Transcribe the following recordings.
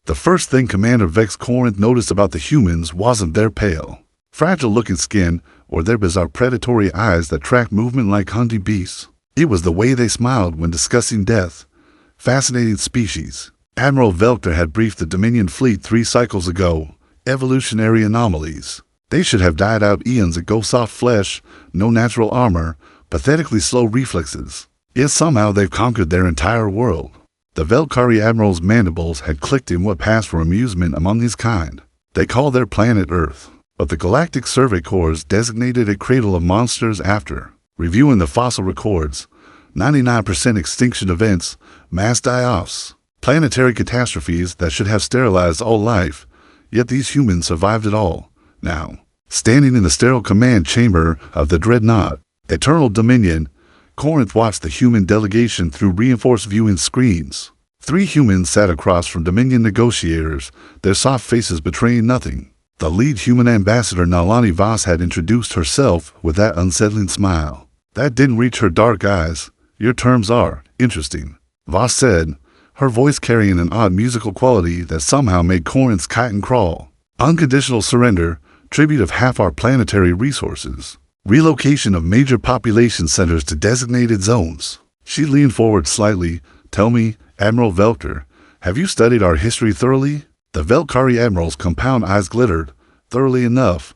The first thing Commander Vex Corinth noticed about the humans wasn't their pale, fragile-looking skin or their bizarre predatory eyes that tracked movement like hunting beasts. It was the way they smiled when discussing death. Fascinating species. Admiral Velker had briefed the Dominion fleet 3 cycles ago. Evolutionary anomalies. They should have died out eons ago. Soft flesh, no natural armor, pathetically slow reflexes. Yet somehow they've conquered their entire world. The Velkari Admiral's mandibles had clicked in what passed for amusement among his kind. They called their planet Earth, but the Galactic Survey Corps designated a cradle of monsters after. Reviewing the fossil records, 99% extinction events, mass die-offs, planetary catastrophes that should have sterilized all life, yet these humans survived it all. Now, standing in the sterile command chamber of the Dreadnought, Eternal Dominion, Corinth watched the human delegation through reinforced viewing screens. 3 humans sat across from Dominion negotiators, their soft faces betraying nothing. The lead human ambassador Nalani Voss had introduced herself with that unsettling smile. That didn't reach her dark eyes. Your terms are interesting, Voss said, her voice carrying an odd musical quality that somehow made Corinth's chitin crawl. Unconditional surrender, tribute of half our planetary resources. Relocation of major population centers to designated zones. She leaned forward slightly. Tell me, Admiral Velker, have you studied our history thoroughly? The Velkari Admiral's compound eyes glittered. Thoroughly enough.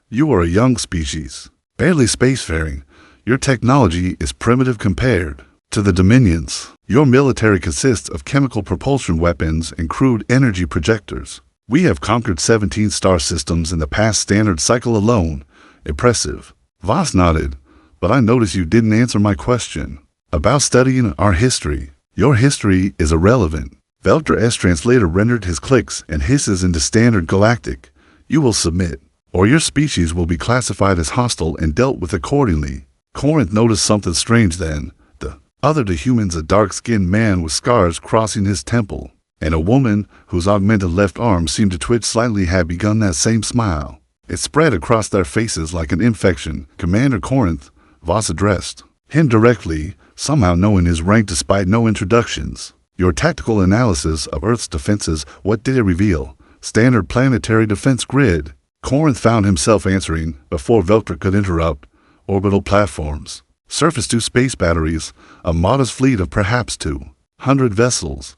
You are a young species, barely spacefaring. Your technology is primitive compared to the Dominions. Your military consists of chemical propulsion weapons and crude energy projectors. We have conquered 17 star systems in the past standard cycle alone. Impressive. Voss nodded, but I noticed you didn't answer my question about studying our history. Your history is irrelevant. Velker's translator rendered his clicks and hisses into standard galactic. You will submit, or your species will be classified as hostile and dealt with accordingly. Corinth noticed something strange then. The other to humans, a dark-skinned man with scars crossing his temple, and a woman whose augmented left arm seemed to twitch slightly had begun that same smile. It spread across their faces like an infection. Commander Corinth, Voss addressed him directly, somehow knowing his rank despite no introductions. Your tactical analysis of Earth's defenses, what did it reveal? Standard planetary defense grid. Corinth found himself answering before Velker could interrupt. Orbital platforms. Surface-to-space batteries. A modest fleet of perhaps 200 vessels.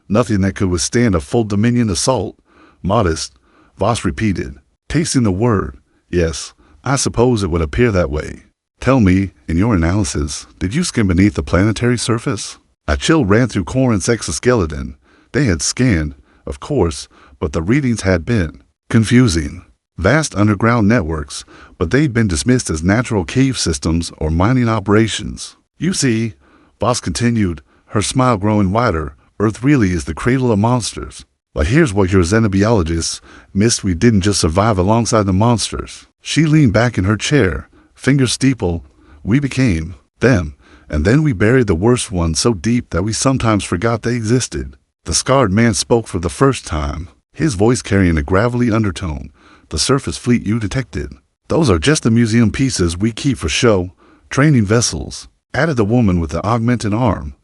Nothing that could withstand a full Dominion assault. Modest, Voss repeated, tasting the word. Yes, I suppose it would appear that way. Tell me, in your analysis, did you skim beneath the planetary surface? A chill ran through Corinth's exoskeleton. They had scanned, of course, but the readings had been confusing. Vast underground networks, but they'd been dismissed as natural cave systems or mining operations. You see, Voss continued, her smile growing wider, Earth really is the cradle of monsters. But here's what your xenobiologists missed: we didn't just survive alongside the monsters. She leaned back in her chair, fingers steepled. We became them, and then we buried the worst ones so deep that we sometimes forgot they existed. The scarred man spoke for the first time, his voice carrying a gravelly undertone. The surface fleet you detected, those are just the museum pieces we keep for show. Training vessels, added the woman with the augmented arm.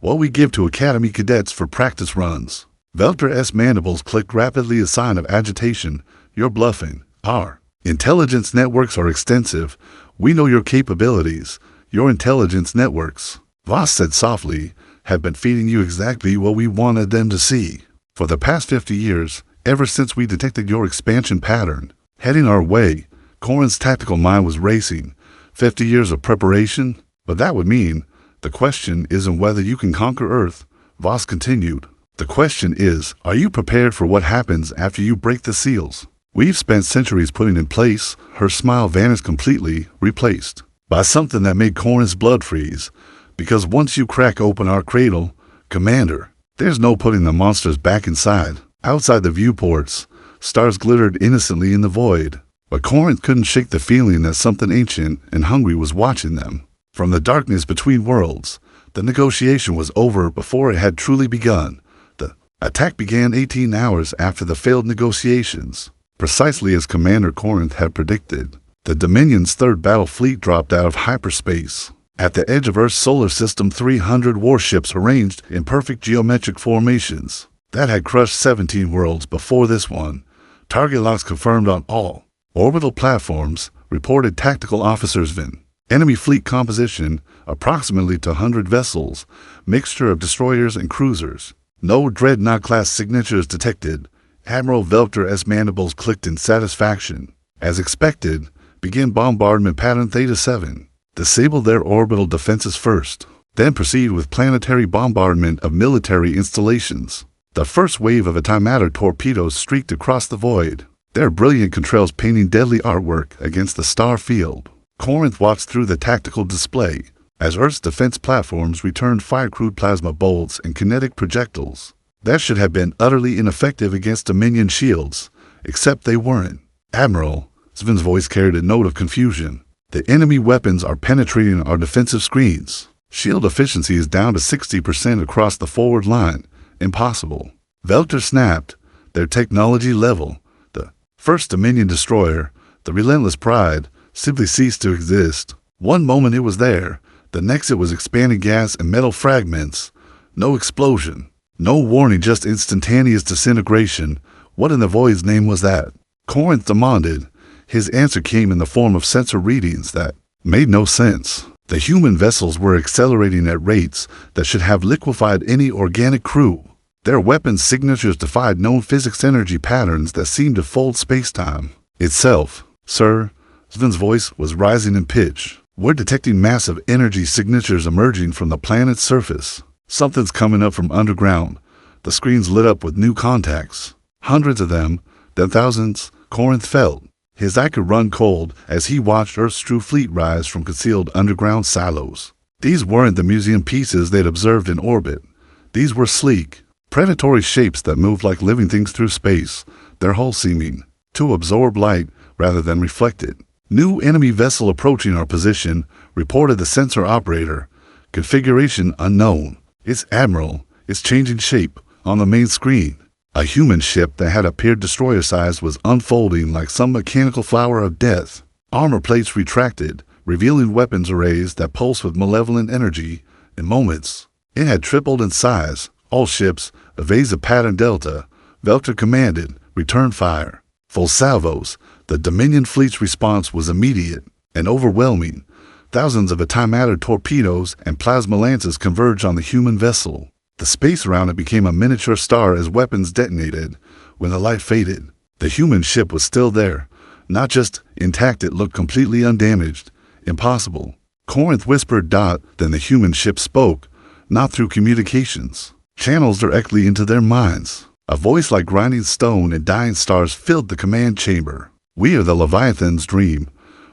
What we give to academy cadets for practice runs. Velker's mandibles clicked rapidly, a sign of agitation. You're bluffing. Our intelligence networks are extensive. We know your capabilities. Your intelligence networks, Voss said softly, have been feeding you exactly what we wanted them to see. For the past 50 years, ever since we detected your expansion pattern, heading our way, Corinth's tactical mind was racing. 50 years of preparation? But that would mean, the question isn't whether you can conquer Earth, Voss continued. The question is, are you prepared for what happens after you break the seals? We've spent centuries putting in place. Her smile vanished completely, replaced by something that made Corinth's blood freeze. Because once you crack open our cradle, Commander, there's no putting the monsters back inside. Outside the viewports, stars glittered innocently in the void. But Corinth couldn't shake the feeling that something ancient and hungry was watching them. From the darkness between worlds, the negotiation was over before it had truly begun. The attack began 18 hours after the failed negotiations. Precisely as Commander Corinth had predicted, the Dominion's third battle fleet dropped out of hyperspace. At the edge of Earth's solar system, 300 warships arranged in perfect geometric formations. That had crushed 17 worlds before this one. Target locks confirmed on all. Orbital platforms, reported tactical officers VIN. Enemy fleet composition, approximately 200 vessels, mixture of destroyers and cruisers. No Dreadnought-class signatures detected. Admiral Velter's mandibles clicked in satisfaction. As expected, begin bombardment pattern Theta-7. Disable their orbital defenses first, then proceed with planetary bombardment of military installations. The first wave of antimatter torpedoes streaked across the void, their brilliant contrails painting deadly artwork against the star field. Corinth watched through the tactical display as Earth's defense platforms returned fire-crude plasma bolts and kinetic projectiles. That should have been utterly ineffective against Dominion shields, except they weren't. Admiral, Sven's voice carried a note of confusion. The enemy weapons are penetrating our defensive screens. Shield efficiency is down to 60% across the forward line. Impossible. Velter snapped. Their technology level, the first Dominion destroyer, the Relentless Pride, simply ceased to exist. One moment it was there, the next it was expanding gas and metal fragments. No explosion. No warning, just instantaneous disintegration. What in the void's name was that? Corinth demanded. His answer came in the form of sensor readings that made no sense. The human vessels were accelerating at rates that should have liquefied any organic crew. Their weapons' signatures defied known physics energy patterns that seemed to fold space-time itself. Sir, Sven's voice was rising in pitch. We're detecting massive energy signatures emerging from the planet's surface. Something's coming up from underground. The screens lit up with new contacts. Hundreds of them, then thousands, Corinth felt. His eye could run cold as he watched Earth's true fleet rise from concealed underground silos. These weren't the museum pieces they'd observed in orbit. These were sleek, predatory shapes that moved like living things through space, their hull seeming to absorb light rather than reflect it. New enemy vessel approaching our position, reported the sensor operator. Configuration unknown. It's Admiral. It's changing shape on the main screen. A human ship that had appeared destroyer-sized was unfolding like some mechanical flower of death. Armor plates retracted, revealing weapons arrays that pulse with malevolent energy. In moments, it had tripled in size. All ships, evasive pattern Delta. Velter commanded, return fire. Full salvos. The Dominion fleet's response was immediate and overwhelming. Thousands of antimatter torpedoes and plasma lances converged on the human vessel. The space around it became a miniature star as weapons detonated. When the light faded, the human ship was still there. Not just intact, it looked completely undamaged. Impossible. Corinth whispered. Then the human ship spoke, not through communications. Channels directly into their minds. A voice like grinding stone and dying stars filled the command chamber. We are the Leviathan's dream.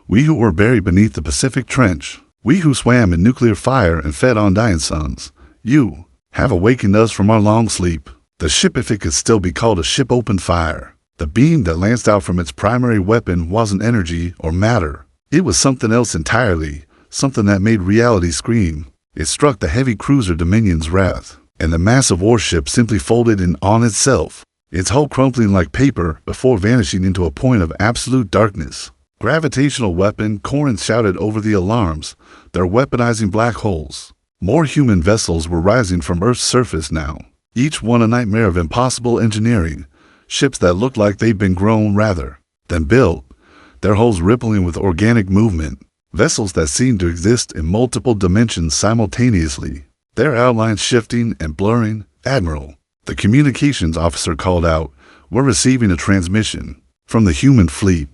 We who were buried beneath the Pacific Trench. We who swam in nuclear fire and fed on dying suns. You have awakened us from our long sleep. The ship, if it could still be called a ship, opened fire. The beam that lanced out from its primary weapon wasn't energy or matter. It was something else entirely, something that made reality scream. It struck the heavy cruiser Dominion's wrath, and the massive warship simply folded in on itself, its hull crumpling like paper before vanishing into a point of absolute darkness. Gravitational weapon, Corinth shouted over the alarms. They're weaponizing black holes. More human vessels were rising from Earth's surface now, each one a nightmare of impossible engineering. Ships that looked like they'd been grown rather than built, their hulls rippling with organic movement. Vessels that seemed to exist in multiple dimensions simultaneously, their outlines shifting and blurring. Admiral, the communications officer called out, we're receiving a transmission from the human fleet.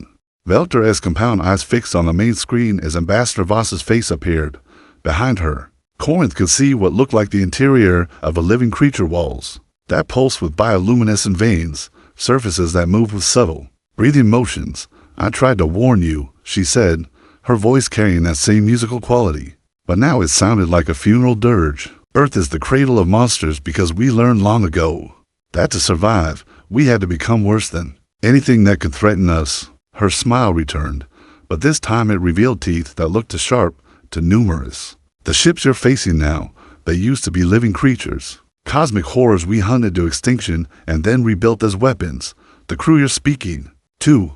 Velter's compound eyes fixed on the main screen as Ambassador Voss's face appeared. Behind her, Corinth could see what looked like the interior of a living creature walls that pulsed with bioluminescent veins, surfaces that moved with subtle, breathing motions. I tried to warn you, she said, her voice carrying that same musical quality. But now it sounded like a funeral dirge. Earth is the cradle of monsters because we learned long ago that to survive, we had to become worse than anything that could threaten us. Her smile returned, but this time it revealed teeth that looked too sharp, too numerous. The ships you're facing now, they used to be living creatures. Cosmic horrors we hunted to extinction and then rebuilt as weapons. The crew you're speaking to,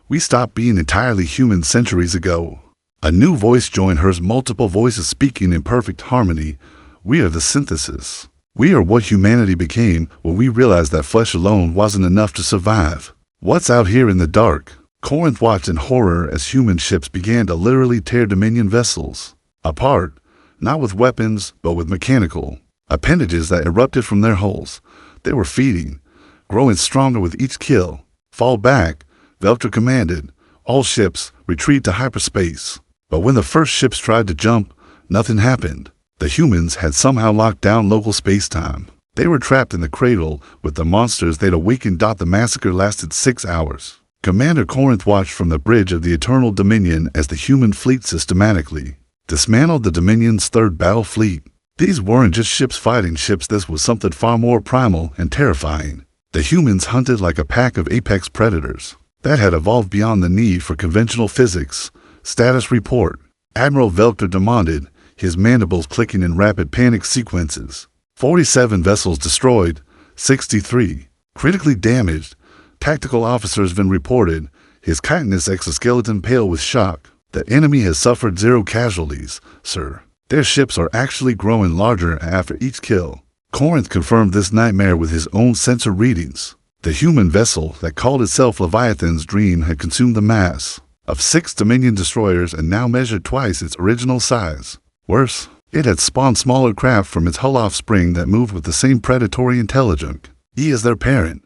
we stopped being entirely human centuries ago. A new voice joined hers, multiple voices speaking in perfect harmony. We are the synthesis. We are what humanity became when we realized that flesh alone wasn't enough to survive. What's out here in the dark? Corinth watched in horror as human ships began to literally tear Dominion vessels apart, not with weapons, but with mechanical appendages that erupted from their hulls. They were feeding, growing stronger with each kill. Fall back, Velter commanded. All ships, retreat to hyperspace. But when the first ships tried to jump, nothing happened. The humans had somehow locked down local space-time. They were trapped in the Cradle with the monsters they'd awakened. The massacre lasted 6 hours. Commander Corinth watched from the bridge of the Eternal Dominion as the human fleet systematically dismantled the Dominion's third battle fleet. These weren't just ships fighting ships, this was something far more primal and terrifying. The humans hunted like a pack of apex predators that had evolved beyond the need for conventional physics. Status report. Admiral Velter demanded, his mandibles clicking in rapid panic sequences. 47 vessels destroyed, 63 critically damaged. Tactical officers been reported, his chitinous exoskeleton pale with shock. The enemy has suffered 0 casualties, sir. Their ships are actually growing larger after each kill. Corinth confirmed this nightmare with his own sensor readings. The human vessel that called itself Leviathan's Dream had consumed the mass of 6 Dominion destroyers and now measured twice its original size. Worse, it had spawned smaller craft from its hull offspring that moved with the same predatory intelligence. He is their parent.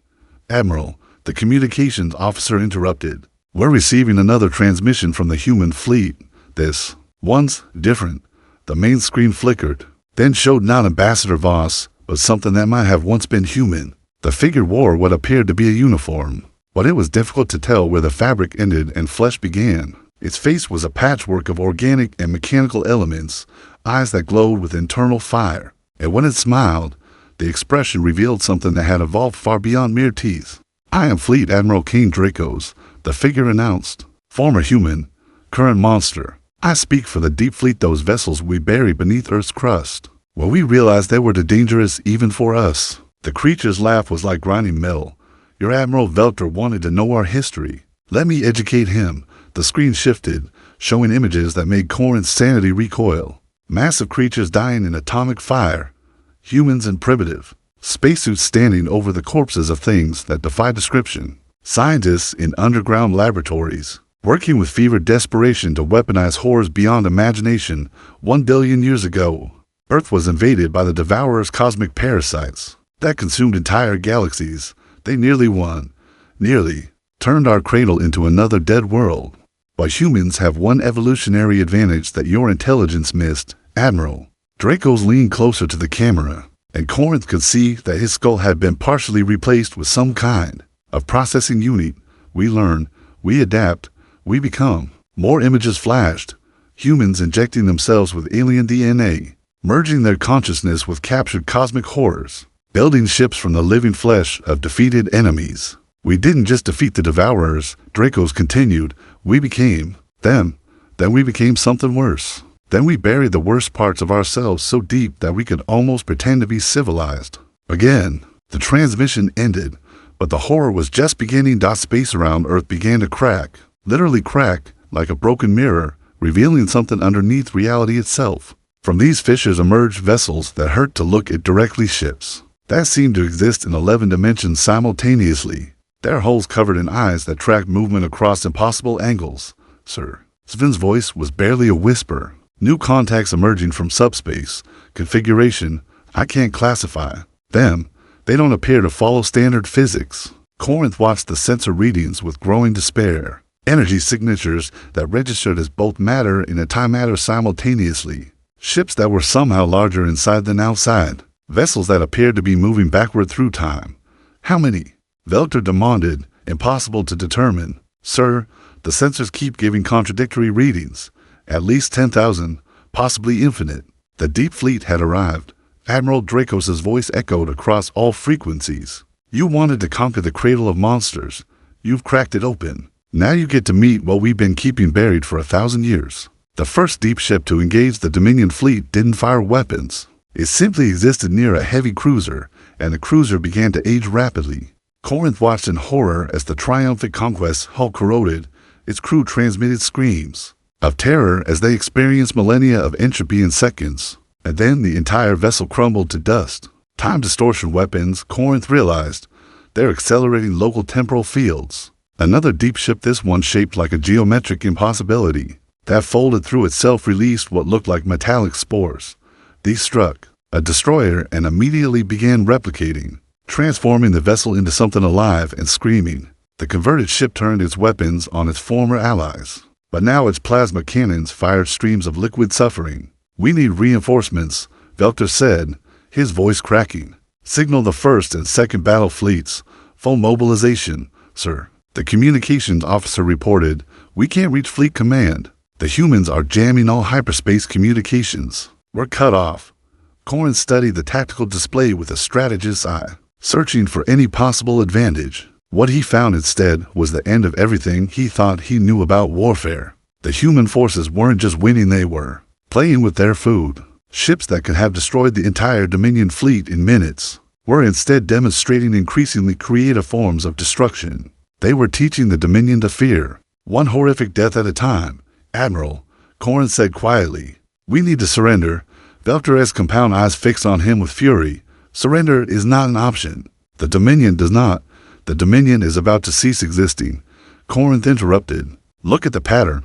Admiral, the communications officer interrupted. We're receiving another transmission from the human fleet. This one's different. The main screen flickered, then showed not Ambassador Voss, but something that might have once been human. The figure wore what appeared to be a uniform, but it was difficult to tell where the fabric ended and flesh began. Its face was a patchwork of organic and mechanical elements, eyes that glowed with internal fire, and when it smiled, the expression revealed something that had evolved far beyond mere teeth. I am Fleet Admiral King Dracos, the figure announced. Former human, current monster. I speak for the deep fleet, those vessels we buried beneath Earth's crust. Well, we realized they were too dangerous even for us. The creature's laugh was like grinding metal. Your Admiral Velter wanted to know our history. Let me educate him. The screen shifted, showing images that made Corinth's sanity recoil. Massive creatures dying in atomic fire. Humans and primitive. Spacesuits standing over the corpses of things that defy description. Scientists in underground laboratories, working with fevered desperation to weaponize horrors beyond imagination. 1 billion years ago, Earth was invaded by the Devourer's cosmic parasites that consumed entire galaxies. They nearly won, turned our Cradle into another dead world. But humans have one evolutionary advantage that your intelligence missed, Admiral. Dracos leaned closer to the camera, and Corinth could see that his skull had been partially replaced with some kind of processing unit. We learn, we adapt, we become. More images flashed, humans injecting themselves with alien DNA, merging their consciousness with captured cosmic horrors, building ships from the living flesh of defeated enemies. We didn't just defeat the Devourers, Dracos continued, we became them. Then we became something worse. Then we buried the worst parts of ourselves so deep that we could almost pretend to be civilized. Again, the transmission ended, but the horror was just beginning. Space around Earth began to crack, literally crack, like a broken mirror, revealing something underneath reality itself. From these fissures emerged vessels that hurt to look at, directly ships that seemed to exist in 11 dimensions simultaneously, their hulls covered in eyes that tracked movement across impossible angles. Sir, Sven's voice was barely a whisper. New contacts emerging from subspace. Configuration, I can't classify them. They don't appear to follow standard physics. Corinth watched the sensor readings with growing despair. Energy signatures that registered as both matter and antimatter simultaneously. Ships that were somehow larger inside than outside. Vessels that appeared to be moving backward through time. How many? Velter demanded, impossible to determine. Sir, the sensors keep giving contradictory readings. At least 10,000, possibly infinite. The deep fleet had arrived. Admiral Dracos' voice echoed across all frequencies. You wanted to conquer the Cradle of monsters. You've cracked it open. Now you get to meet what we've been keeping buried for 1,000 years. The first deep ship to engage the Dominion fleet didn't fire weapons. It simply existed near a heavy cruiser, and the cruiser began to age rapidly. Corinth watched in horror as the triumphant conquest's hull corroded. Its crew transmitted screams of terror as they experienced millennia of entropy in seconds, and then the entire vessel crumbled to dust. Time distortion weapons, Corinth realized. They're accelerating local temporal fields. Another deep ship, this one shaped like a geometric impossibility, that folded through itself released what looked like metallic spores. These struck a destroyer and immediately began replicating, transforming the vessel into something alive and screaming. The converted ship turned its weapons on its former allies, but now its plasma cannons fired streams of liquid suffering. "We need reinforcements," Velter said, his voice cracking. "Signal the first and second battle fleets. Full mobilization, sir." The communications officer reported, "We can't reach fleet command. The humans are jamming all hyperspace communications. We're cut off." Corinth studied the tactical display with a strategist's eye, searching for any possible advantage. What he found instead was the end of everything he thought he knew about warfare. The human forces weren't just winning, they were playing with their food. Ships that could have destroyed the entire Dominion fleet in minutes were instead demonstrating increasingly creative forms of destruction. They were teaching the Dominion to fear, one horrific death at a time. "Admiral," Corinth said quietly, "we need to surrender." Velter's compound eyes fixed on him with fury. "Surrender is not an option. The Dominion does not. The Dominion is about to cease existing." Corinth interrupted. "Look at the pattern.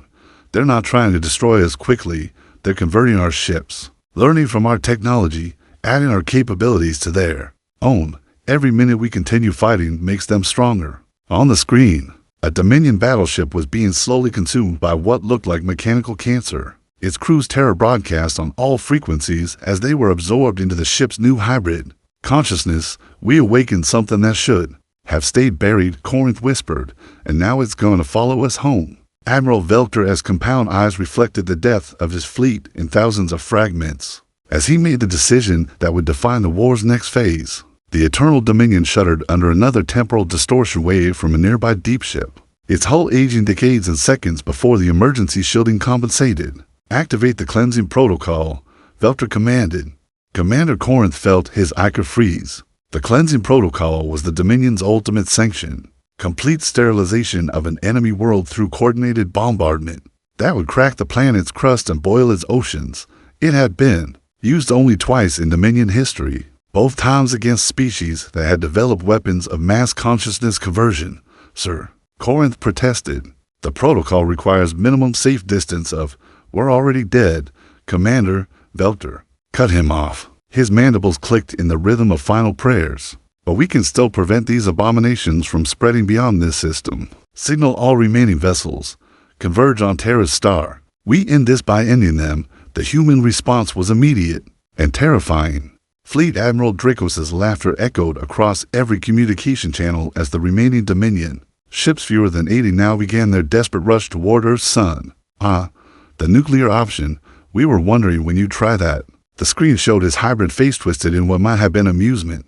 They're not trying to destroy us quickly. They're converting our ships, learning from our technology, adding our capabilities to their own. Every minute we continue fighting makes them stronger." On the screen, a Dominion battleship was being slowly consumed by what looked like mechanical cancer. Its crew's terror broadcast on all frequencies as they were absorbed into the ship's new hybrid consciousness. "We awakened something that should have stayed buried," Corinth whispered, "and now it's going to follow us home." Admiral Velter's compound eyes reflected the death of his fleet in thousands of fragments. As he made the decision that would define the war's next phase, the Eternal Dominion shuddered under another temporal distortion wave from a nearby deep ship, its hull aging decades and seconds before the emergency shielding compensated. "Activate the cleansing protocol," Velter commanded. Commander Corinth felt his ichor freeze. The cleansing protocol was the Dominion's ultimate sanction. Complete sterilization of an enemy world through coordinated bombardment. That would crack the planet's crust and boil its oceans. It had been used only twice in Dominion history, both times against species that had developed weapons of mass consciousness conversion. "Sir," Corinth protested, "the protocol requires minimum safe distance of—" "We're already dead, Commander." Velter cut him off. His mandibles clicked in the rhythm of final prayers. "But we can still prevent these abominations from spreading beyond this system. Signal all remaining vessels. Converge on Terra's star. We end this by ending them." The human response was immediate and terrifying. Fleet Admiral Dracos's laughter echoed across every communication channel as the remaining Dominion ships, fewer than 80 now, began their desperate rush toward Earth's sun. "Ah, the nuclear option. We were wondering when you'd try that." The screen showed his hybrid face twisted in what might have been amusement.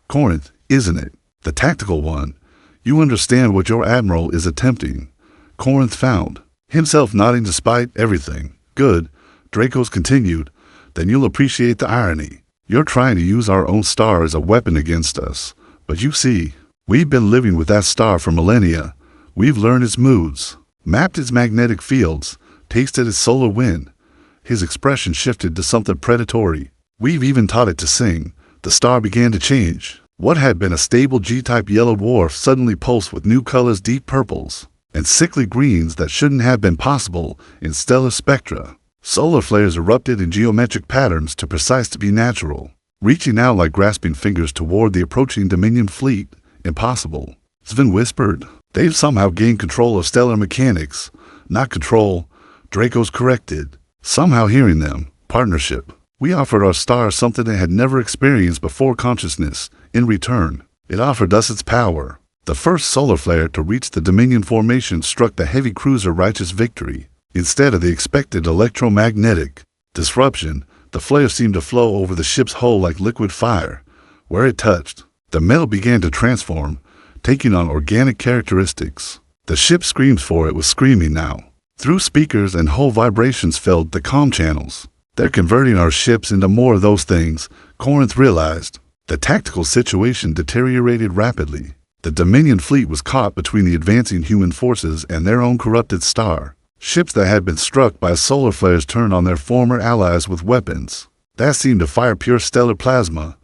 "Corinth, isn't it? The tactical one. You understand what your admiral is attempting." Corinth found himself nodding despite everything. "Good," Dracos continued. "Then you'll appreciate the irony. You're trying to use our own star as a weapon against us. But you see, we've been living with that star for millennia. We've learned its moods, mapped its magnetic fields, tasted its solar wind." His expression shifted to something predatory. "We've even taught it to sing." The star began to change. What had been a stable G-type yellow dwarf suddenly pulsed with new colors, deep purples and sickly greens that shouldn't have been possible in stellar spectra. Solar flares erupted in geometric patterns too precise to be natural, reaching out like grasping fingers toward the approaching Dominion fleet. "Impossible," Sven whispered. "They've somehow gained control of stellar mechanics." "Not control," Dracos corrected. "Somehow hearing them. Partnership. We offered our star something it had never experienced before, consciousness. In return, it offered us its power." The first solar flare to reach the Dominion formation struck the heavy cruiser Righteous Victory. Instead of the expected electromagnetic disruption, the flare seemed to flow over the ship's hull like liquid fire. Where it touched, the metal began to transform, taking on organic characteristics. The ship screamed, for it was screaming now. Through speakers and hull vibrations filled the comm channels. "They're converting our ships into more of those things," Corinth realized. The tactical situation deteriorated rapidly. The Dominion fleet was caught between the advancing human forces and their own corrupted star. Ships that had been struck by solar flares turned on their former allies with weapons that seemed to fire pure stellar plasma.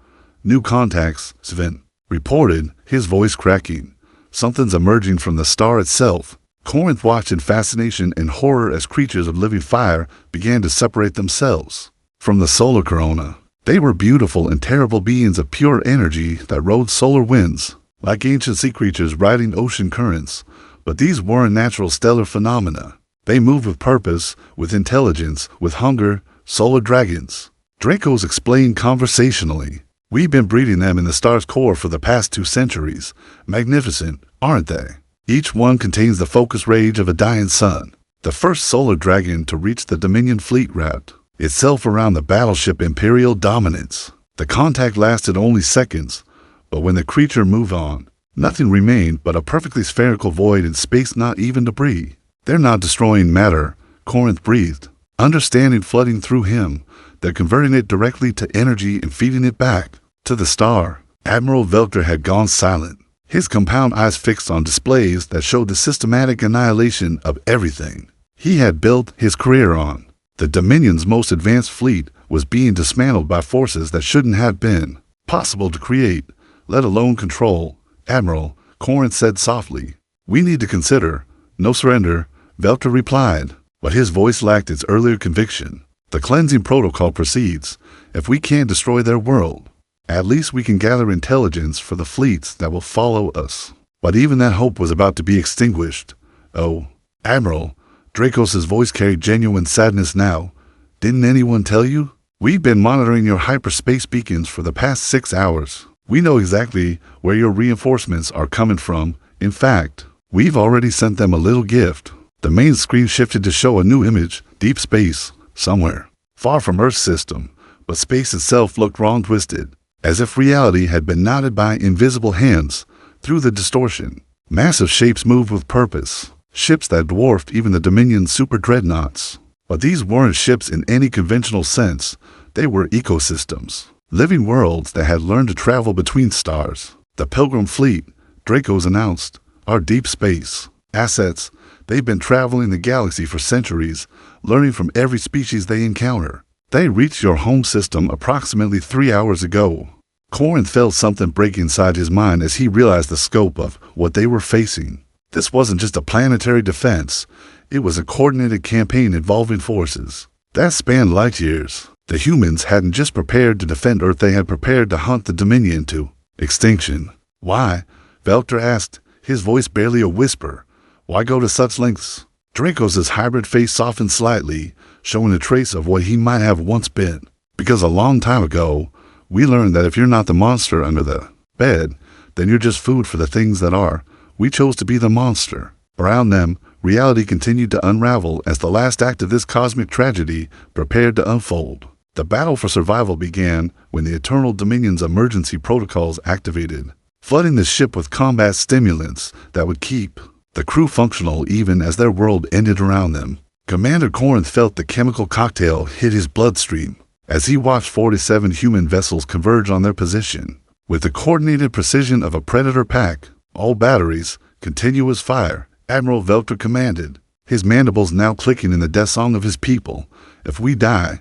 New contacts, Sven reported, his voice cracking. Something's emerging from the star itself. Corinth watched in fascination and horror as creatures of living fire began to separate themselves from the solar corona. They were beautiful and terrible beings of pure energy that rode solar winds, like ancient sea creatures riding ocean currents. But these weren't natural stellar phenomena. They moved with purpose, with intelligence, with hunger, solar dragons. Dracos explained conversationally. We've been breeding them in the star's core for the past 2 centuries. Magnificent, aren't they? Each one contains the focus rage of a dying sun. The first solar dragon to reach the Dominion fleet wrapped itself around the battleship Imperial Dominance. The contact lasted only seconds, but when the creature moved on, nothing remained but a perfectly spherical void in space, not even debris. They're not destroying matter, Corinth breathed, understanding flooding through him. They're converting it directly to energy and feeding it back to the star. Admiral Velter had gone silent, his compound eyes fixed on displays that showed the systematic annihilation of everything he had built his career on. The Dominion's most advanced fleet was being dismantled by forces that shouldn't have been possible to create, let alone control. Admiral, Corinth said softly, we need to consider no surrender, Velter replied, but his voice lacked its earlier conviction. The cleansing protocol proceeds. If we can't destroy their world, at least we can gather intelligence for the fleets that will follow us. But even that hope was about to be extinguished. Oh, Admiral, Dracos' voice carried genuine sadness now. Didn't anyone tell you? We've been monitoring your hyperspace beacons for the past 6 hours. We know exactly where your reinforcements are coming from. In fact, we've already sent them a little gift. The main screen shifted to show a new image, deep space, somewhere, far from Earth's system, but space itself looked wrong-twisted, as if reality had been knotted by invisible hands through the distortion. Massive shapes moved with purpose, ships that dwarfed even the Dominion's super dreadnoughts. But these weren't ships in any conventional sense. They were ecosystems, living worlds that had learned to travel between stars. The Pilgrim Fleet, Dracos announced, are deep space assets. They've been traveling the galaxy for centuries, learning from every species they encounter. They reached your home system approximately 3 hours ago. Corinth felt something break inside his mind as he realized the scope of what they were facing. This wasn't just a planetary defense. It was a coordinated campaign involving forces that spanned light years. The humans hadn't just prepared to defend Earth, they had prepared to hunt the Dominion to extinction. Why? Velter asked, his voice barely a whisper. Why go to such lengths? Dracos' hybrid face softened slightly, showing a trace of what he might have once been. Because a long time ago, we learned that if you're not the monster under the bed, then you're just food for the things that are. We chose to be the monster. Around them, reality continued to unravel as the last act of this cosmic tragedy prepared to unfold. The battle for survival began when the Eternal Dominion's emergency protocols activated, flooding the ship with combat stimulants that would keep the crew functional even as their world ended around them. Commander Corinth felt the chemical cocktail hit his bloodstream as he watched 47 human vessels converge on their position. With the coordinated precision of a predator pack, all batteries, continuous fire, Admiral Velter commanded, his mandibles now clicking in the death song of his people. If we die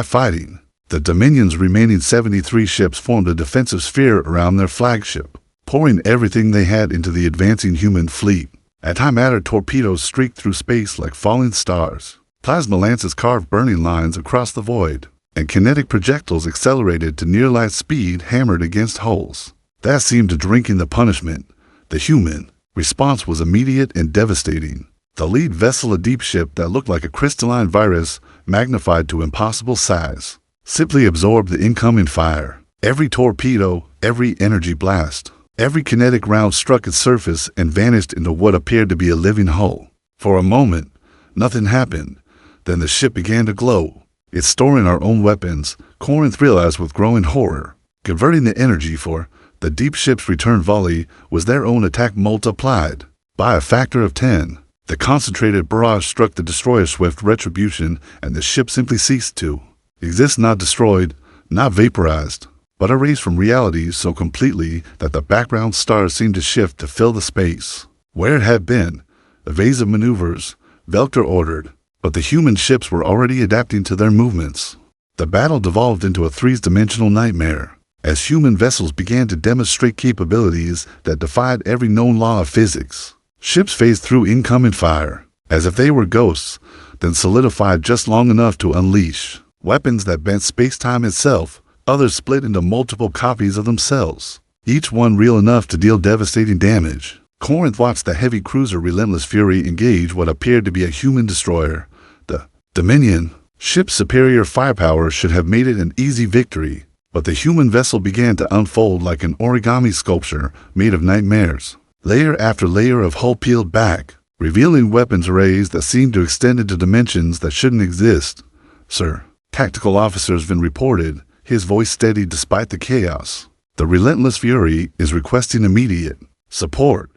fighting. The Dominion's remaining 73 ships formed a defensive sphere around their flagship, pouring everything they had into the advancing human fleet. Antimatter torpedoes streaked through space like falling stars. Plasma lances carved burning lines across the void, and kinetic projectiles accelerated to near-light speed hammered against hulls. That seemed to drink in the punishment. The human response was immediate and devastating. The lead vessel, a deep ship that looked like a crystalline virus magnified to impossible size, simply absorbed the incoming fire. Every torpedo, every energy blast, every kinetic round struck its surface and vanished into what appeared to be a living hull. For a moment, nothing happened. Then the ship began to glow. It's storing our own weapons, Corinth realized with growing horror. Converting the energy for the deep ship's return volley was their own attack multiplied by a factor of 10. The concentrated barrage struck the destroyer's swift retribution, and the ship simply ceased to exist, not destroyed, not vaporized, but erased from reality so completely that the background stars seemed to shift to fill the space where it had been. Evasive maneuvers, Velter ordered, but the human ships were already adapting to their movements. The battle devolved into a 3-dimensional nightmare. as human vessels began to demonstrate capabilities that defied every known law of physics. Ships phased through incoming fire, as if they were ghosts, then solidified just long enough to unleash weapons that bent space-time itself. Others split into multiple copies of themselves, each one real enough to deal devastating damage. Corinth watched the heavy cruiser Relentless Fury engage what appeared to be a human destroyer, the Dominion. Ship's superior firepower should have made it an easy victory, but the human vessel began to unfold like an origami sculpture made of nightmares. Layer after layer of hull peeled back, revealing weapons arrays that seemed to extend into dimensions that shouldn't exist. "Sir," tactical officer's been reported, his voice steady despite the chaos. "The Relentless Fury is requesting immediate support.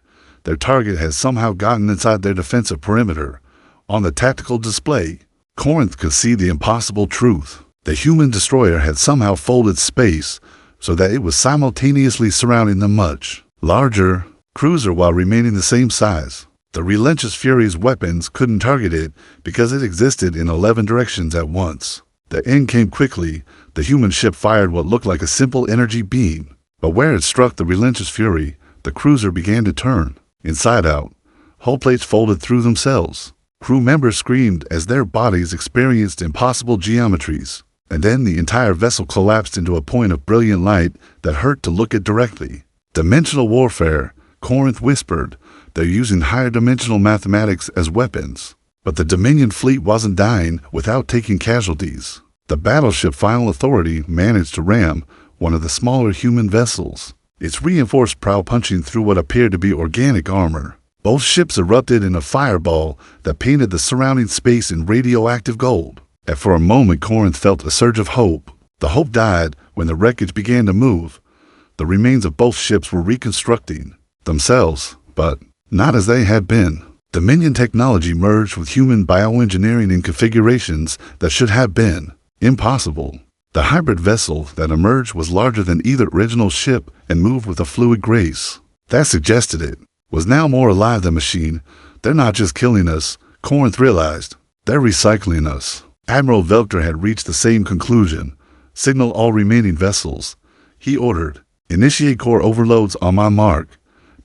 Their target has somehow gotten inside their defensive perimeter." On the tactical display, Corinth could see the impossible truth. The human destroyer had somehow folded space so that it was simultaneously surrounding the much larger cruiser while remaining the same size. The Relentless Fury's weapons couldn't target it because it existed in 11 directions at once. The end came quickly. The human ship fired what looked like a simple energy beam, but where it struck the Relentless Fury, the cruiser began to turn inside out. Hull plates folded through themselves. Crew members screamed as their bodies experienced impossible geometries, and then the entire vessel collapsed into a point of brilliant light that hurt to look at directly. "Dimensional warfare," Corinth whispered. "They're using higher dimensional mathematics as weapons." But the Dominion fleet wasn't dying without taking casualties. The battleship Final Authority managed to ram one of the smaller human vessels, its reinforced prow punching through what appeared to be organic armor. Both ships erupted in a fireball that painted the surrounding space in radioactive gold. And for a moment Corinth felt a surge of hope. The hope died when the wreckage began to move. The remains of both ships were reconstructing themselves, but not as they had been. Dominion technology merged with human bioengineering in configurations that should have been impossible. The hybrid vessel that emerged was larger than either original ship and moved with a fluid grace that suggested it was now more alive than machine. "They're not just killing us," Corinth realized. "They're recycling us." Admiral Velker had reached the same conclusion. "Signal all remaining vessels," he ordered. "Initiate core overloads on my mark.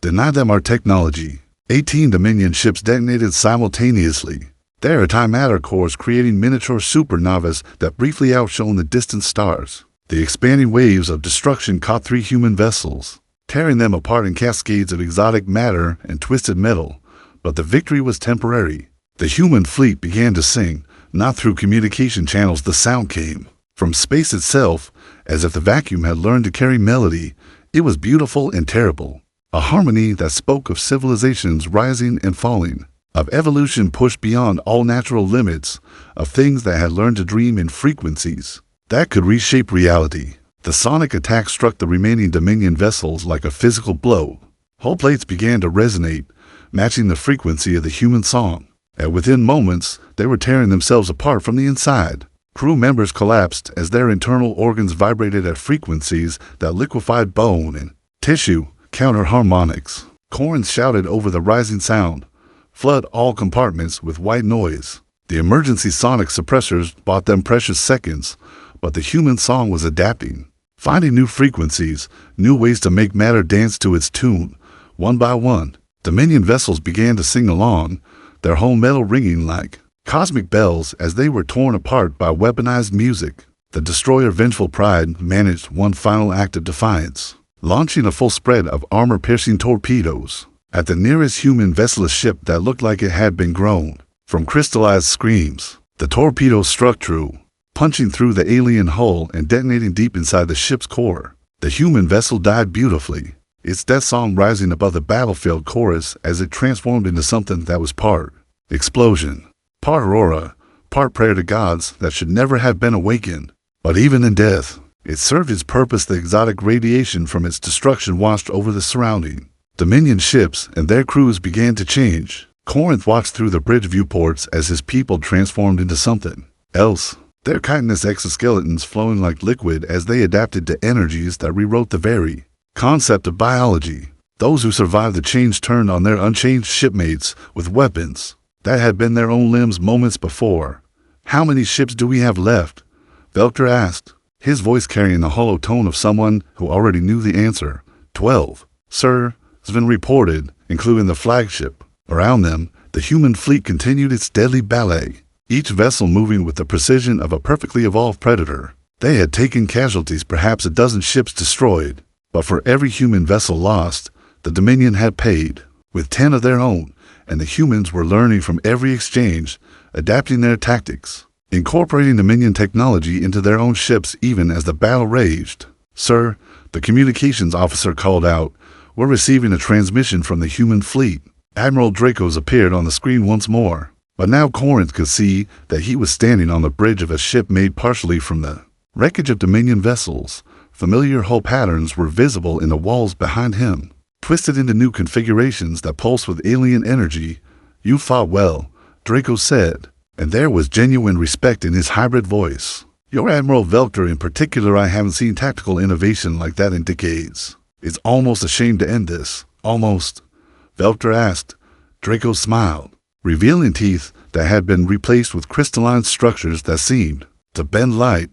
Deny them our technology." 18 Dominion ships detonated simultaneously, their antimatter cores creating miniature supernovas that briefly outshone the distant stars. The expanding waves of destruction caught 3 human vessels, tearing them apart in cascades of exotic matter and twisted metal. But the victory was temporary. The human fleet began to sing. Not through communication channels, the sound came from space itself, as if the vacuum had learned to carry melody. It was beautiful and terrible. A harmony that spoke of civilizations rising and falling, of evolution pushed beyond all natural limits, of things that had learned to dream in frequencies that could reshape reality. The sonic attack struck the remaining Dominion vessels like a physical blow. Hull plates began to resonate, matching the frequency of the human song, and within moments they were tearing themselves apart from the inside. Crew members collapsed as their internal organs vibrated at frequencies that liquefied bone and tissue. Counter-harmonics. Corinth shouted over the rising sound. "Flood all compartments with white noise." The emergency sonic suppressors bought them precious seconds, but the human song was adapting, finding new frequencies, new ways to make matter dance to its tune. One by one, Dominion vessels began to sing along, their whole metal ringing like cosmic bells as they were torn apart by weaponized music. The destroyer Vengeful Pride managed one final act of defiance, launching a full spread of armor-piercing torpedoes at the nearest human vesseless ship that looked like it had been grown from crystallized screams. The torpedoes struck true, punching through the alien hull and detonating deep inside the ship's core. The human vessel died beautifully, its death song rising above the battlefield chorus as it transformed into something that was part explosion, part aurora, part prayer to gods that should never have been awakened. But even in death, it served its purpose. The exotic radiation from its destruction washed over the surrounding Dominion ships, and their crews began to change. Corinth watched through the bridge viewports as his people transformed into something else, their chitinous exoskeletons flowing like liquid as they adapted to energies that rewrote the very concept of biology. Those who survived the change turned on their unchanged shipmates with weapons that had been their own limbs moments before. "How many ships do we have left?" Velker asked. his voice carrying the hollow tone of someone who already knew the answer. 12. Sir, has been reported, including the flagship. Around them, the human fleet continued its deadly ballet, each vessel moving with the precision of a perfectly evolved predator. They had taken casualties, perhaps a dozen ships destroyed, but for every human vessel lost, the Dominion had paid, with 10 of their own, and the humans were learning from every exchange, adapting their tactics, incorporating Dominion technology into their own ships even as the battle raged. Sir, the communications officer called out, we're receiving a transmission from the human fleet. Admiral Draco's appeared on the screen once more, but now Corinth could see that he was standing on the bridge of a ship made partially from the wreckage of Dominion vessels. Familiar hull patterns were visible in the walls behind him, twisted into new configurations that pulsed with alien energy. You fought well, Draco said, and there was genuine respect in his hybrid voice. Your Admiral Velter in particular, I haven't seen tactical innovation like that in decades. It's almost a shame to end this. Almost. Velter asked. Draco smiled, revealing teeth that had been replaced with crystalline structures that seemed to bend light.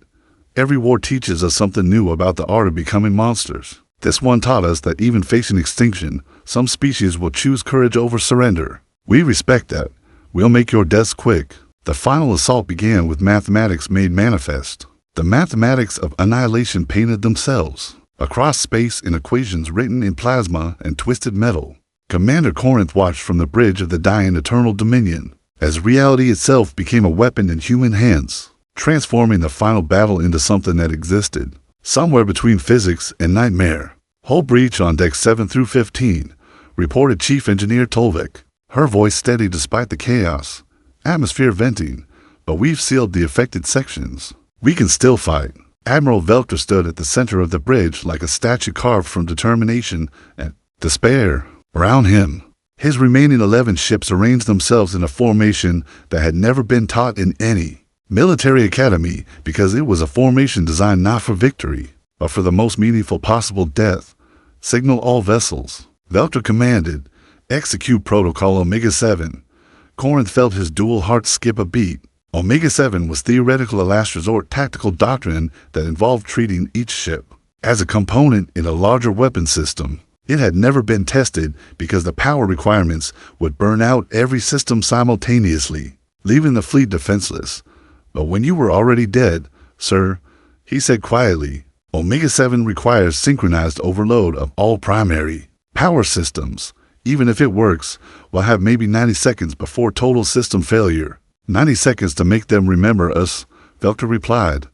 Every war teaches us something new about the art of becoming monsters. This one taught us that even facing extinction, some species will choose courage over surrender. We respect that. We'll make your deaths quick. The final assault began with mathematics made manifest. The mathematics of annihilation painted themselves across space in equations written in plasma and twisted metal. Commander Corinth watched from the bridge of the dying Eternal Dominion as reality itself became a weapon in human hands, transforming the final battle into something that existed somewhere between physics and nightmare. Hull breach on decks 7 through 15, reported Chief Engineer Tolvik, her voice steady despite the chaos. Atmosphere venting, but we've sealed the affected sections. We can still fight. Admiral Velter stood at the center of the bridge like a statue carved from determination and despair. Around him, his remaining 11 ships arranged themselves in a formation that had never been taught in any military academy, because it was a formation designed not for victory, but for the most meaningful possible death. Signal all vessels. Velter commanded. Execute Protocol Omega-7. Corinth felt his dual heart skip a beat. Omega-7 was theoretical last resort tactical doctrine that involved treating each ship as a component in a larger weapon system. It had never been tested because the power requirements would burn out every system simultaneously, leaving the fleet defenseless. But when you were already dead, sir, he said quietly, Omega-7 requires synchronized overload of all primary power systems. Even if it works, we'll have maybe 90 seconds before total system failure. 90 seconds to make them remember us, Velter replied.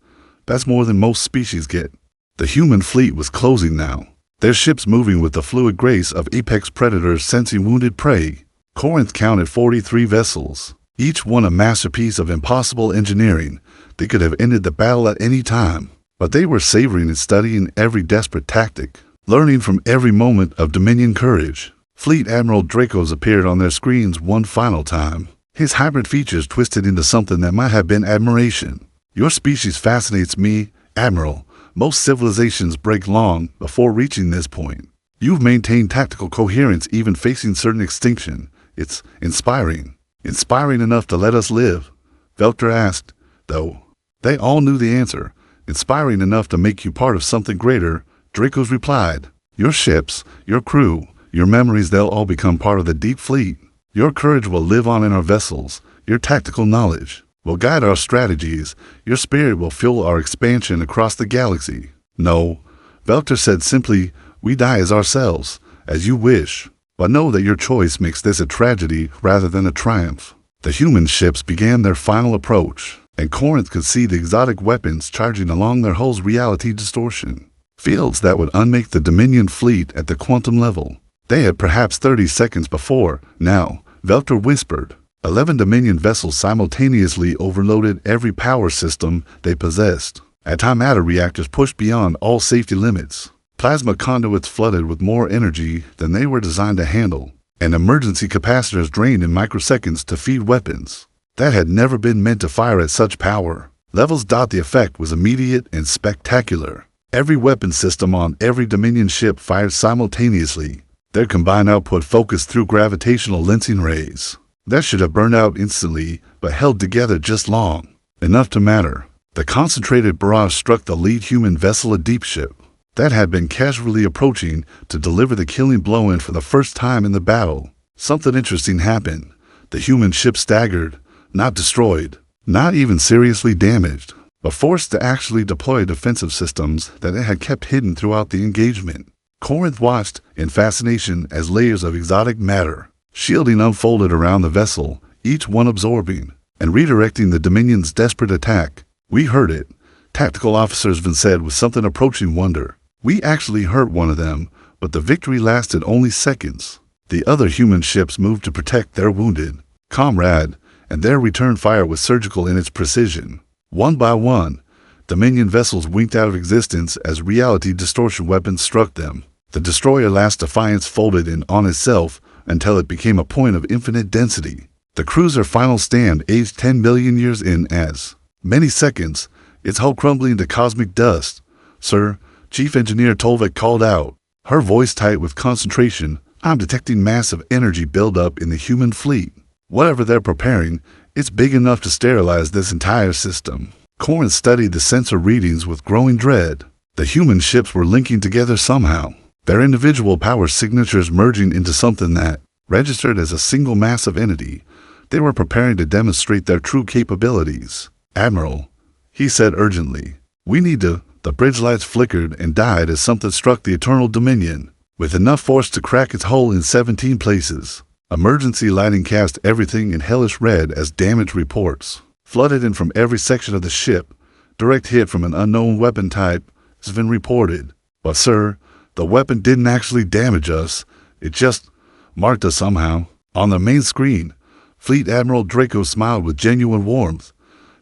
That's more than most species get. The human fleet was closing now, their ships moving with the fluid grace of apex predators sensing wounded prey. Corinth counted 43 vessels, each one a masterpiece of impossible engineering. They could have ended the battle at any time, but they were savoring and studying every desperate tactic, learning from every moment of Dominion courage. Fleet Admiral Draco's appeared on their screens one final time, his hybrid features twisted into something that might have been admiration. Your species fascinates me, Admiral. Most civilizations break long before reaching this point. You've maintained tactical coherence even facing certain extinction. It's inspiring. Inspiring enough to let us live? Velter asked, though. They all knew the answer. Inspiring enough to make you part of something greater, Draco's replied. Your ships, your crew, your memories, they'll all become part of the deep fleet. Your courage will live on in our vessels. Your tactical knowledge will guide our strategies. Your spirit will fuel our expansion across the galaxy. No, Velter said simply, we die as ourselves, as you wish. But know that your choice makes this a tragedy rather than a triumph. The human ships began their final approach, and Corinth could see the exotic weapons charging along their hull's reality distortion. Fields that would unmake the Dominion fleet at the quantum level. They had perhaps 30 seconds before. Now, Velter whispered. 11 Dominion vessels simultaneously overloaded every power system they possessed. Antimatter reactors pushed beyond all safety limits. Plasma conduits flooded with more energy than they were designed to handle, and emergency capacitors drained in microseconds to feed weapons that had never been meant to fire at such power. Levels. The effect was immediate and spectacular. Every weapon system on every Dominion ship fired simultaneously, their combined output focused through gravitational lensing rays that should have burned out instantly but held together just long enough to matter. The concentrated barrage struck the lead human vessel, a deep ship that had been casually approaching to deliver the killing blow. And for the first time in the battle, something interesting happened. The human ship staggered, not destroyed, not even seriously damaged, but forced to actually deploy defensive systems that it had kept hidden throughout the engagement. Corinth watched in fascination as layers of exotic matter, shielding unfolded around the vessel, each one absorbing and redirecting the Dominion's desperate attack. "We heard it," Tactical Officer Sven said with something approaching wonder. "We actually hurt one of them, but the victory lasted only seconds." The other human ships moved to protect their wounded comrade, and their return fire was surgical in its precision. One by one, Dominion vessels winked out of existence as reality distortion weapons struck them. The destroyer Last Defiance folded in on itself until it became a point of infinite density. The cruiser Final Stand aged 10 million years in as many seconds, its hull crumbling to cosmic dust. "Sir," Chief Engineer Tolvik called out, her voice tight with concentration, "I'm detecting massive energy buildup in the human fleet. Whatever they're preparing, it's big enough to sterilize this entire system." Corinth studied the sensor readings with growing dread. The human ships were linking together somehow, their individual power signatures merging into something that registered as a single massive entity. They were preparing to demonstrate their true capabilities. "Admiral," he said urgently, "we need to—" The bridge lights flickered and died as something struck the Eternal Dominion, with enough force to crack its hull in 17 places. Emergency lighting cast everything in hellish red as damage reports flooded in from every section of the ship. "Direct hit from an unknown weapon type," Sven reported. "But sir, the weapon didn't actually damage us. It just marked us somehow." On the main screen, Fleet Admiral Draco smiled with genuine warmth.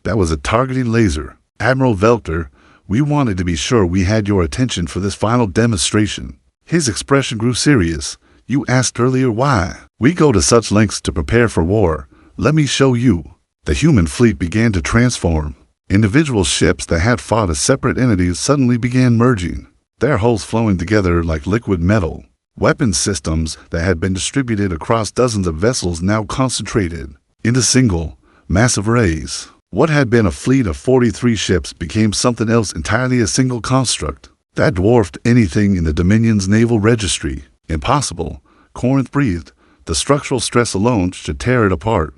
"That was a targeting laser. Admiral Velter, we wanted to be sure we had your attention for this final demonstration." His expression grew serious. "You asked earlier why we go to such lengths to prepare for war. Let me show you." The human fleet began to transform. Individual ships that had fought as separate entities suddenly began merging, their hulls flowing together like liquid metal. Weapon systems that had been distributed across dozens of vessels now concentrated into single, massive arrays. What had been a fleet of 43 ships became something else entirely, a single construct that dwarfed anything in the Dominion's naval registry. "Impossible," Corinth breathed. "The structural stress alone should tear it apart."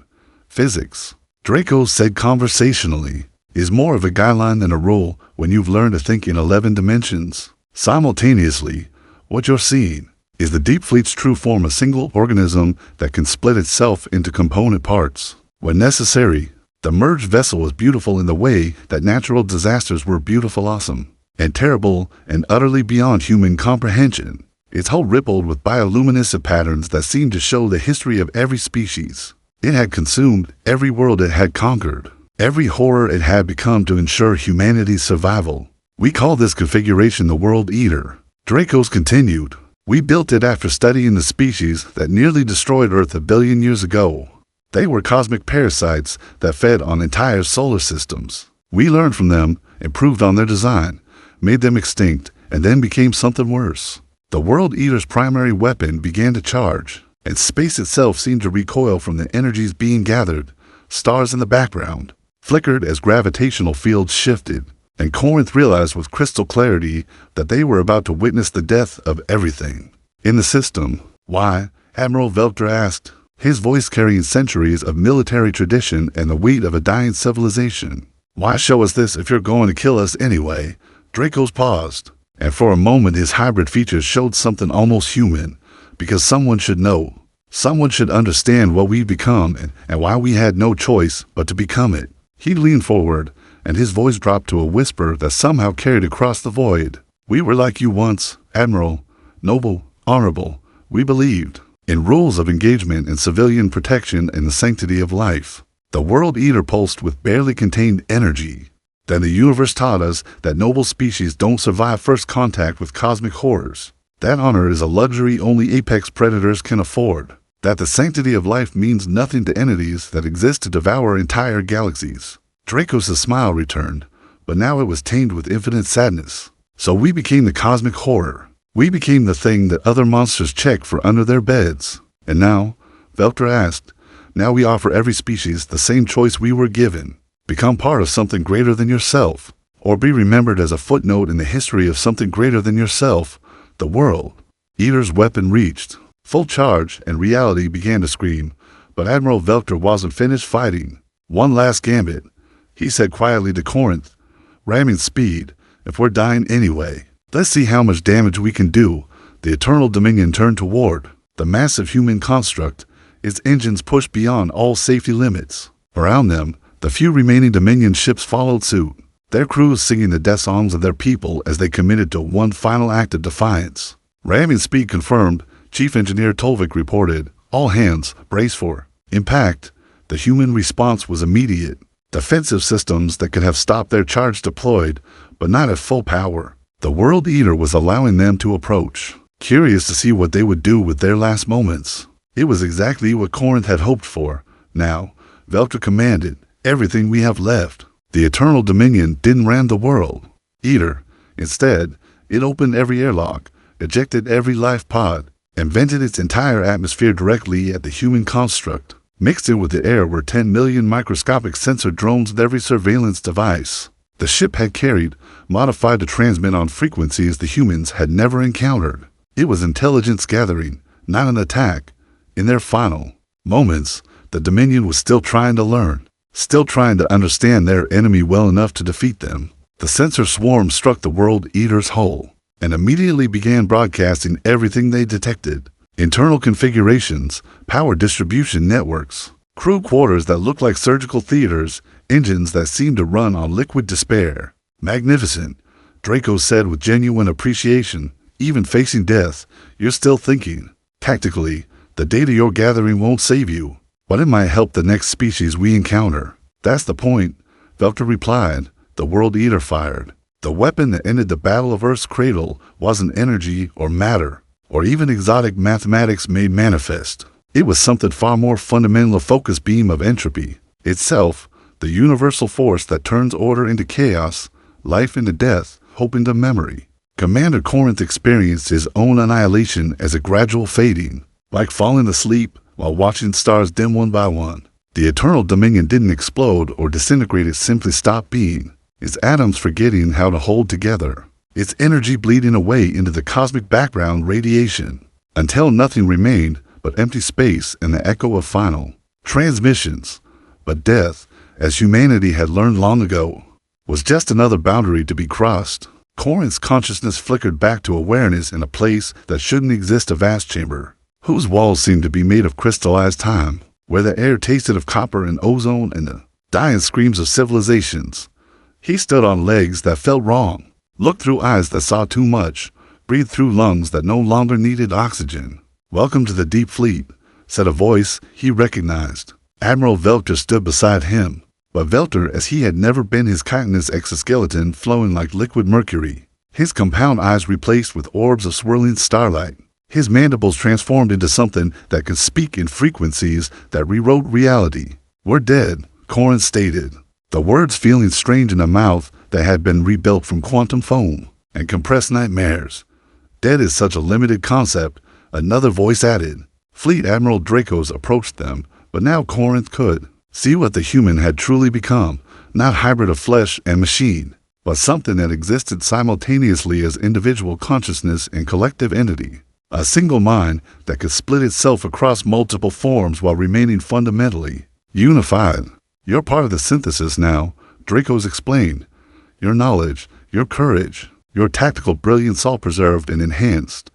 "Physics," Draco said conversationally, "is more of a guideline than a rule when you've learned to think in 11 dimensions. Simultaneously, what you're seeing is the deep fleet's true form, a single organism that can split itself into component parts. When necessary, the merged vessel was beautiful in the way that natural disasters were beautiful, awesome, and terrible, and utterly beyond human comprehension. Its hull rippled with bioluminescent patterns that seemed to show the history of every species. It had consumed every world it had conquered, every horror it had become to ensure humanity's survival. "We call this configuration the World Eater," Draco's continued. "We built it after studying the species that nearly destroyed Earth a billion years ago. They were cosmic parasites that fed on entire solar systems. We learned from them, improved on their design, made them extinct, and then became something worse. The World Eater's primary weapon began to charge, and space itself seemed to recoil from the energies being gathered. Stars in the background flickered as gravitational fields shifted, and Corinth realized with crystal clarity that they were about to witness the death of everything in the system. "Why?" Admiral Velter asked, his voice carrying centuries of military tradition and the weight of a dying civilization. "Why show us this if you're going to kill us anyway?" Draco's paused, and for a moment his hybrid features showed something almost human. "Because someone should know. Someone should understand what we've become and why we had no choice but to become it." He leaned forward, and his voice dropped to a whisper that somehow carried across the void. "We were like you once, Admiral. Noble, honorable. We believed in rules of engagement and civilian protection and the sanctity of life. The World Eater pulsed with barely contained energy. Then the universe taught us that noble species don't survive first contact with cosmic horrors. That honor is a luxury only apex predators can afford. That the sanctity of life means nothing to entities that exist to devour entire galaxies." Draco's smile returned, but now it was tamed with infinite sadness. "So we became the cosmic horror. We became the thing that other monsters check for under their beds. And now," Velter asked, "now we offer every species the same choice we were given. become part of something greater than yourself, or be remembered as a footnote in the history of something greater than yourself, the world. Eater's weapon reached full charge, and reality began to scream. But Admiral Velter wasn't finished fighting. One last gambit, he said quietly to Corinth, ramming speed. If we're dying anyway, let's see how much damage we can do. The Eternal Dominion turned toward the massive human construct, its engines pushed beyond all safety limits. Around them, the few remaining Dominion ships followed suit, their crews singing the death songs of their people as they committed to one final act of defiance. Ramming speed confirmed, Chief Engineer Tolvik reported. All hands, brace for impact. The human response was immediate. Defensive systems that could have stopped their charge deployed, but not at full power. The World Eater was allowing them to approach, curious to see what they would do with their last moments. It was exactly what Corinth had hoped for. Now, Velter commanded, everything we have left. The Eternal Dominion didn't ram the World Eater. Instead, it opened every airlock, ejected every life pod, and vented its entire atmosphere directly at the human construct. Mixed in with the air were 10 million microscopic sensor drones with every surveillance device the ship had carried, modified to transmit on frequencies the humans had never encountered. It was intelligence gathering, not an attack. In their final moments, the Dominion was still trying to learn, still trying to understand their enemy well enough to defeat them. The sensor swarm struck the World Eater's hull and immediately began broadcasting everything they detected. Internal configurations, power distribution networks, crew quarters that looked like surgical theaters, engines that seemed to run on liquid despair. Magnificent, Draco said with genuine appreciation. Even facing death, you're still thinking. Tactically, the data you're gathering won't save you, but it might help the next species we encounter. That's the point, Velter replied. The World Eater fired. The weapon that ended the Battle of Earth's Cradle wasn't energy or matter, or even exotic mathematics made manifest. It was something far more fundamental, a focused beam of entropy. Itself, the universal force that turns order into chaos, life into death, hope into memory. Commander Corinth experienced his own annihilation as a gradual fading, like falling asleep while watching stars dim one by one. The Eternal Dominion didn't explode or disintegrate, it simply stopped being. Its atoms forgetting how to hold together, its energy bleeding away into the cosmic background radiation, until nothing remained but empty space and the echo of final transmissions. But death, as humanity had learned long ago, was just another boundary to be crossed. Corinth's consciousness flickered back to awareness in a place that shouldn't exist, a vast chamber, whose walls seemed to be made of crystallized time, where the air tasted of copper and ozone and the dying screams of civilizations. He stood on legs that felt wrong, looked through eyes that saw too much, breathed through lungs that no longer needed oxygen. Welcome to the Deep Fleet, said a voice he recognized. Admiral Velter stood beside him, but Velter as he had never been, his chitinous exoskeleton flowing like liquid mercury, his compound eyes replaced with orbs of swirling starlight, his mandibles transformed into something that could speak in frequencies that rewrote reality. We're dead, Corinth stated, the words feeling strange in a mouth that had been rebuilt from quantum foam and compressed nightmares. Dead is such a limited concept, another voice added. Fleet Admiral Dracos approached them, but now Corinth could see what the human had truly become, not hybrid of flesh and machine, but something that existed simultaneously as individual consciousness and collective entity. A single mind that could split itself across multiple forms while remaining fundamentally unified. You're part of the synthesis now, Dracos explained. Your knowledge, your courage, your tactical brilliance all preserved and enhanced.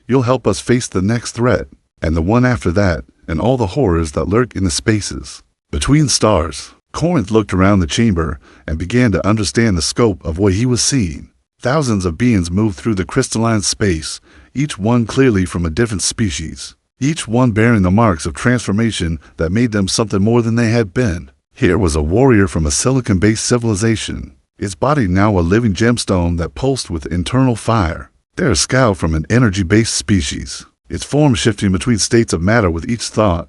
You'll help us face the next threat, and the one after that, and all the horrors that lurk in the spaces between stars. Corinth looked around the chamber and began to understand the scope of what he was seeing. Thousands of beings moved through the crystalline space, each one clearly from a different species, each one bearing the marks of transformation that made them something more than they had been. Here was a warrior from a silicon-based civilization, its body now a living gemstone that pulsed with internal fire. There a scout from an energy-based species, its form shifting between states of matter with each thought.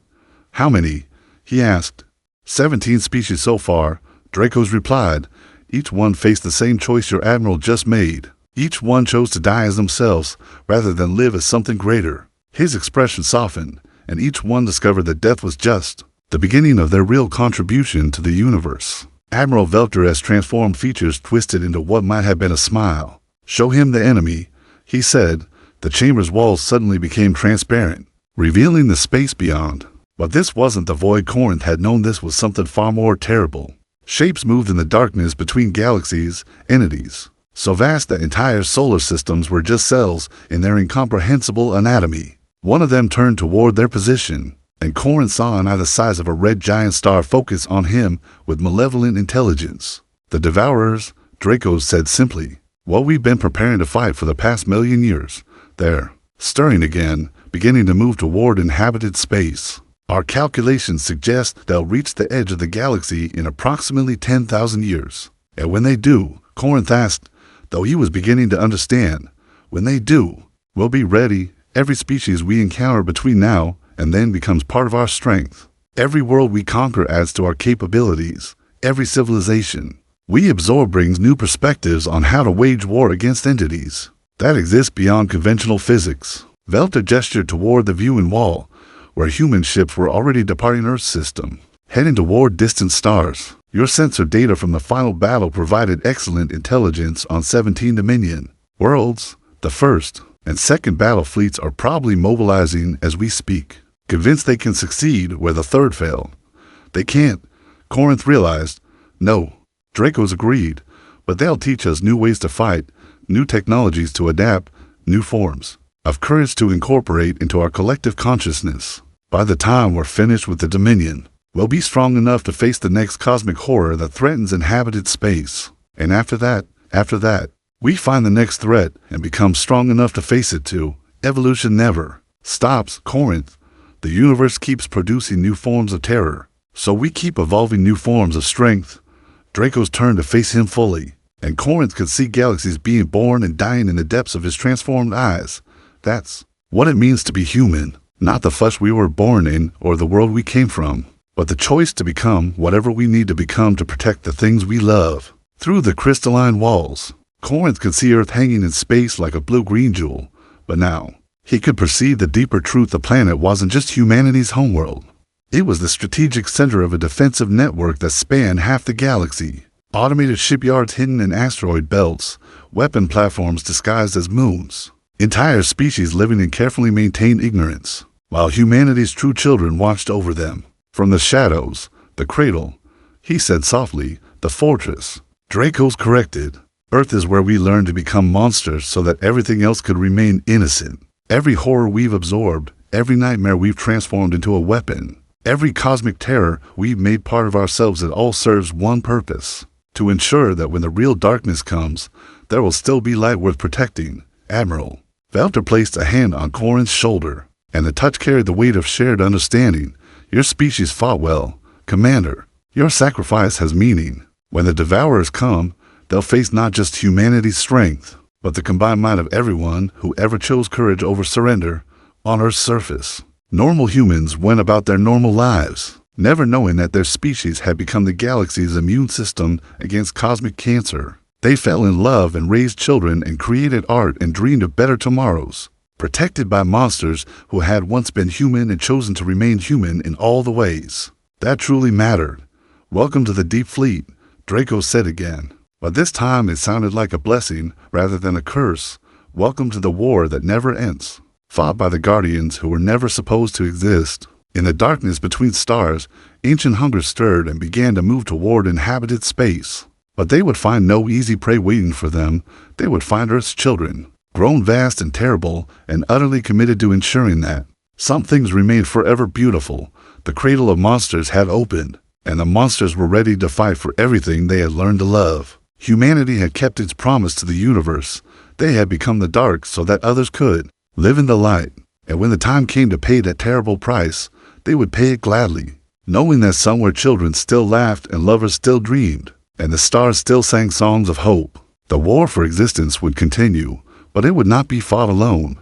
How many? He asked. 17 species so far, Dracos replied. Each one faced the same choice your admiral just made. Each one chose to die as themselves rather than live as something greater. His expression softened, and each one discovered that death was just the beginning of their real contribution to the universe. Admiral Velter's transformed features twisted into what might have been a smile. "Show him the enemy," he said. The chamber's walls suddenly became transparent, revealing the space beyond. But this wasn't the void. Corinth had known this was something far more terrible. Shapes moved in the darkness between galaxies, entities so vast that entire solar systems were just cells in their incomprehensible anatomy. One of them turned toward their position, and Corinth saw on either side of a red giant star focus on him with malevolent intelligence. "The Devourers," Draco said simply. "What we've been preparing to fight for the past million years. They're stirring again, beginning to move toward inhabited space. Our calculations suggest they'll reach the edge of the galaxy in approximately 10,000 years. And when they do," Corinth asked, though he was beginning to understand, "when they do, we'll be ready. Every species we encounter between now and then becomes part of our strength. Every world we conquer adds to our capabilities. Every civilization we absorb brings new perspectives on how to wage war against entities that exist beyond conventional physics." Velter gestured toward the viewing wall, where human ships were already departing Earth's system, heading toward distant stars. "Your sensor data from the final battle provided excellent intelligence on 17 Dominion worlds. The first and second battle fleets are probably mobilizing as we speak, convinced they can succeed where the third failed." "They can't," Corinth realized. "No," Draco's agreed, "but they'll teach us new ways to fight, new technologies to adapt, new forms of courage to incorporate into our collective consciousness. By the time we're finished with the Dominion, we'll be strong enough to face the next cosmic horror that threatens inhabited space. And after that, we find the next threat and become strong enough to face it too. Evolution never stops, Corinth. The universe keeps producing new forms of terror, so we keep evolving new forms of strength." Draco's turned to face him fully, and Corinth could see galaxies being born and dying in the depths of his transformed eyes. "That's what it means to be human. Not the flesh we were born in or the world we came from, but the choice to become whatever we need to become to protect the things we love." Through the crystalline walls, Corinth could see Earth hanging in space like a blue-green jewel, but now he could perceive the deeper truth. The planet wasn't just humanity's homeworld. It was the strategic center of a defensive network that spanned half the galaxy. Automated shipyards hidden in asteroid belts, weapon platforms disguised as moons, entire species living in carefully maintained ignorance, while humanity's true children watched over them. "From the shadows, the Cradle," he said softly, "the fortress." Draco's corrected. "Earth is where we learn to become monsters so that everything else could remain innocent. Every horror we've absorbed, every nightmare we've transformed into a weapon, every cosmic terror we've made part of ourselves, it all serves one purpose: to ensure that when the real darkness comes, there will still be light worth protecting, Admiral." Velter placed a hand on Corinth's shoulder, and the touch carried the weight of shared understanding. "Your species fought well, Commander. Your sacrifice has meaning. When the Devourers come, they'll face not just humanity's strength, but the combined might of everyone who ever chose courage over surrender on Earth's surface." Normal humans went about their normal lives, never knowing that their species had become the galaxy's immune system against cosmic cancer. They fell in love and raised children and created art and dreamed of better tomorrows, protected by monsters who had once been human and chosen to remain human in all the ways that truly mattered. "Welcome to the Deep Fleet," Draco said again, but this time it sounded like a blessing rather than a curse. "Welcome to the war that never ends, fought by the Guardians who were never supposed to exist." In the darkness between stars, ancient hunger stirred and began to move toward inhabited space. But they would find no easy prey waiting for them. They would find Earth's children, grown vast and terrible, and utterly committed to ensuring that some things remained forever beautiful. The cradle of monsters had opened, and the monsters were ready to fight for everything they had learned to love. Humanity had kept its promise to the universe. They had become the dark so that others could live in the light. And when the time came to pay that terrible price, they would pay it gladly, knowing that somewhere children still laughed and lovers still dreamed, and the stars still sang songs of hope. The war for existence would continue, but it would not be fought alone.